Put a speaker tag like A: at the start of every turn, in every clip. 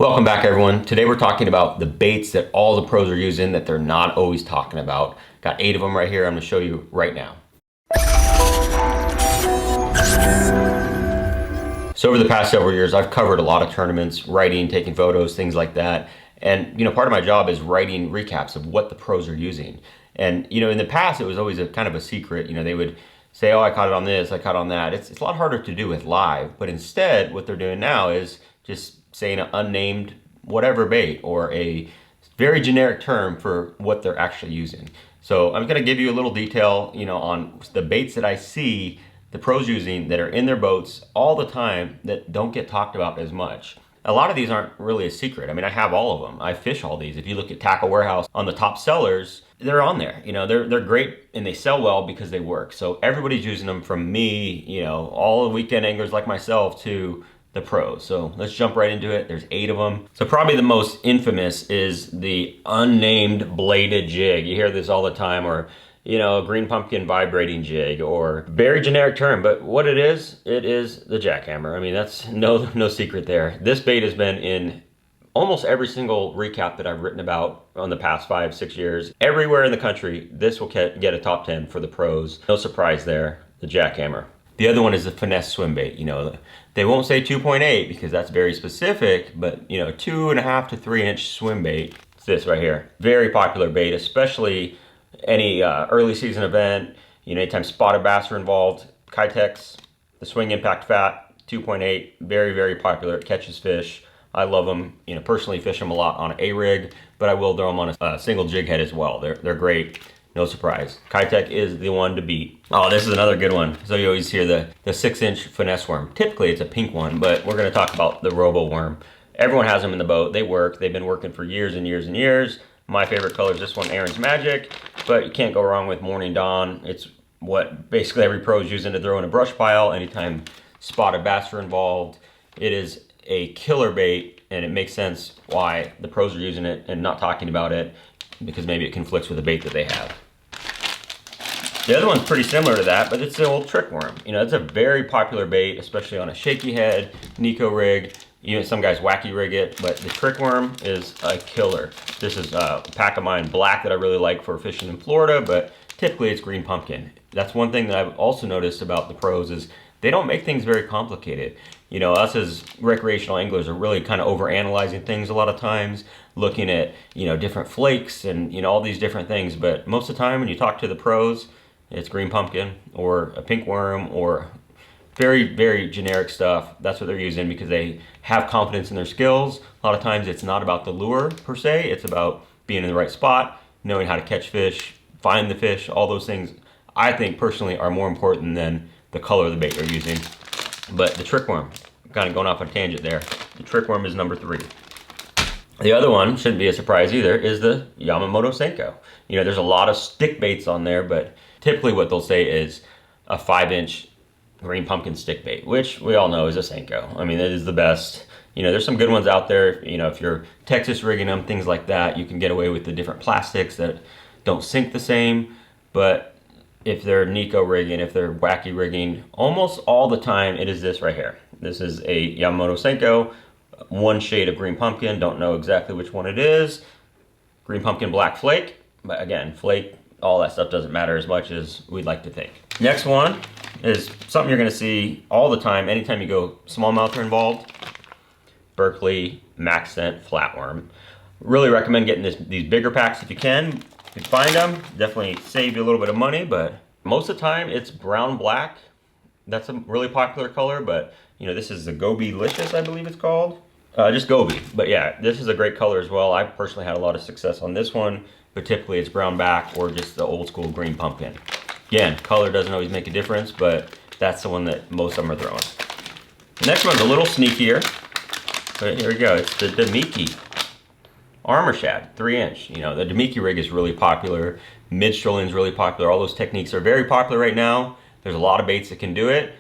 A: Welcome back, everyone. Today we're talking about the baits that all the pros are using that they're not always talking about. Got 8 of them right here. I'm going to show you right now. So over the past several years, I've covered a lot of tournaments, writing, taking photos, things like that. And, part of my job is writing recaps of what the pros are using. And, in the past, it was always a kind of a secret. They would say, oh, I caught it on this, I caught it on that. It's a lot harder to do with live. But instead, what they're doing now is just saying an unnamed whatever bait or a very generic term for what they're actually using. So I'm going to give you a little detail, on the baits that I see the pros using that are in their boats all the time that don't get talked about as much. A lot of these aren't really a secret. I have all of them. I fish all these. If you look at Tackle Warehouse on the top sellers, they're on there. They're great and they sell well because they work. So everybody's using them, from me, all the weekend anglers like myself, to the pros. So let's jump right into it. There's 8 of them. So probably the most infamous is the unnamed bladed jig. You hear this all the time, or a green pumpkin vibrating jig, or very generic term, but what it is the jackhammer. That's no secret there. This bait has been in almost every single recap that I've written about on the past 5-6 years. Everywhere in the country, this will get a top 10 for the pros. No surprise there, the jackhammer. The other one is the finesse swim bait. They won't say 2.8 because that's very specific, but 2.5 to 3 inch swim bait. It's this right here. Very popular bait, especially any early season event. Anytime spotted bass are involved. Kitex, the swing impact fat, 2.8, very popular. It catches fish. I love them. Personally fish them a lot on a rig, but I will throw them on a single jig head as well. They're great. No surprise. Kitech is the one to beat. Oh, this is another good one. So you always hear the 6-inch finesse worm. Typically it's a pink one, but we're going to talk about the Robo Worm. Everyone has them in the boat. They work. They've been working for years and years and years. My favorite color is this one, Aaron's Magic, but you can't go wrong with Morning Dawn. It's what basically every pro is using to throw in a brush pile anytime spotted bass are involved. It is a killer bait, and it makes sense why the pros are using it and not talking about it, because maybe it conflicts with the bait that they have. The other one's pretty similar to that, but it's the old trick worm. It's a very popular bait, especially on a shaky head, Nico rig. Some guys wacky rig it, but the trick worm is a killer. This is a pack of mine black that I really like for fishing in Florida, but typically it's green pumpkin. That's one thing that I've also noticed about the pros is they don't make things very complicated. Us as recreational anglers are really kind of over-analyzing things a lot of times, looking at, different flakes and, all these different things. But most of the time when you talk to the pros, it's green pumpkin or a pink worm or very generic stuff. That's what they're using because they have confidence in their skills. A lot of times it's not about the lure per se. It's about being in the right spot, knowing how to catch fish, find the fish. All those things I think personally are more important than the color of the bait they're using. But the trick worm, kind of going off on a tangent there, the trick worm is number 3. The other one, shouldn't be a surprise either, is the Yamamoto Seno. There's a lot of stick baits on there, but typically what they'll say is a 5-inch green pumpkin stick bait, which we all know is a Senko. It is the best. There's some good ones out there. If you're Texas rigging them, things like that, you can get away with the different plastics that don't sink the same. But if they're Nico rigging, if they're wacky rigging, almost all the time it is this right here. This is a Yamamoto Seno, one shade of green pumpkin. Don't know exactly which one it is. Green pumpkin black flake, but again, flake, all that stuff doesn't matter as much as we'd like to think. Next one is something you're going to see all the time anytime you go smallmouth are involved. Berkley, Maxent, Flatworm. Really recommend getting these bigger packs if you can. If you find them, definitely save you a little bit of money, but most of the time it's brown black. That's a really popular color, but this is the Goby-licious, I believe it's called. Just Goby, but yeah, this is a great color as well. I personally had a lot of success on this one, but typically it's brown back or just the old school green pumpkin. Again, color doesn't always make a difference, but that's the one that most of them are throwing. The next one's a little sneakier, but here we go. It's the Dei Armor Shad, 3-inch. The Demiki rig is really popular. Mid-strolling really popular. All those techniques are very popular right now. There's a lot of baits that can do it.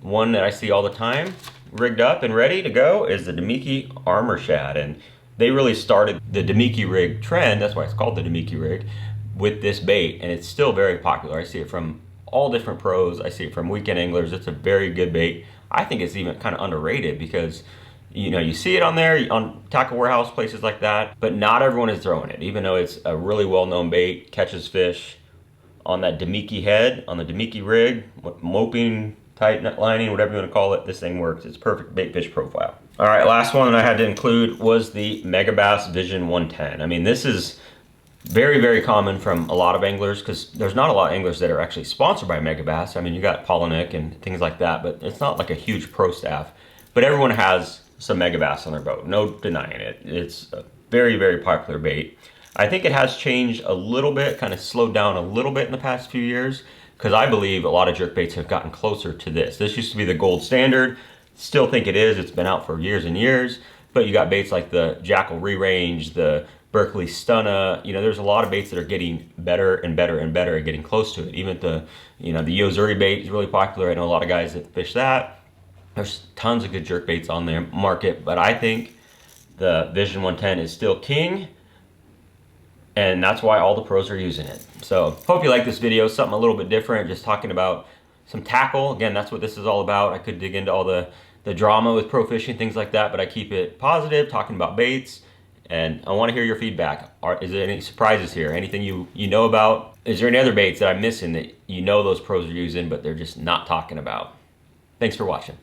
A: One that I see all the time, rigged up and ready to go, is the Dei Armor Shad. And they really started the Demiki rig trend, that's why it's called the Demiki rig, with this bait, and it's still very popular. I see it from all different pros. I see it from weekend anglers. It's a very good bait. I think it's even kind of underrated because You know, you see it on there, on tackle warehouse, places like that, but not everyone is throwing it, even though it's a really well-known bait, catches fish on that Demiki head, on the Demiki rig, moping, tight net lining, whatever you want to call it. This thing works. It's perfect bait fish profile. All right, last one that I had to include was the Megabass Vision 110. I mean, this is very, very common from a lot of anglers, because there's not a lot of anglers that are actually sponsored by Megabass. I mean, you got Polinick and things like that, but it's not like a huge pro staff. But everyone has some Megabass on their boat, no denying it. It's a very, very popular bait. I think it has changed a little bit, kind of slowed down a little bit in the past few years, because I believe a lot of jerkbaits have gotten closer to this. This used to be the gold standard. Still think it is. It's been out for years and years. But you got baits like the Jackal Re-Range, the Berkley Stunna. You know, there's a lot of baits that are getting better and better and better at getting close to it. Even the, you know, the Yozuri bait is really popular. I know a lot of guys that fish that. There's tons of good jerk baits on the market, but I think the Vision 110 is still king, and that's why all the pros are using it. So hope you like this video, something a little bit different, just talking about some tackle. Again, that's what this is all about. I could dig into all the drama with pro fishing, things like that, but I keep it positive, talking about baits, and I want to hear your feedback. Is there any surprises here? Anything you know about? Is there any other baits that I'm missing that you know those pros are using, but they're just not talking about? Thanks for watching.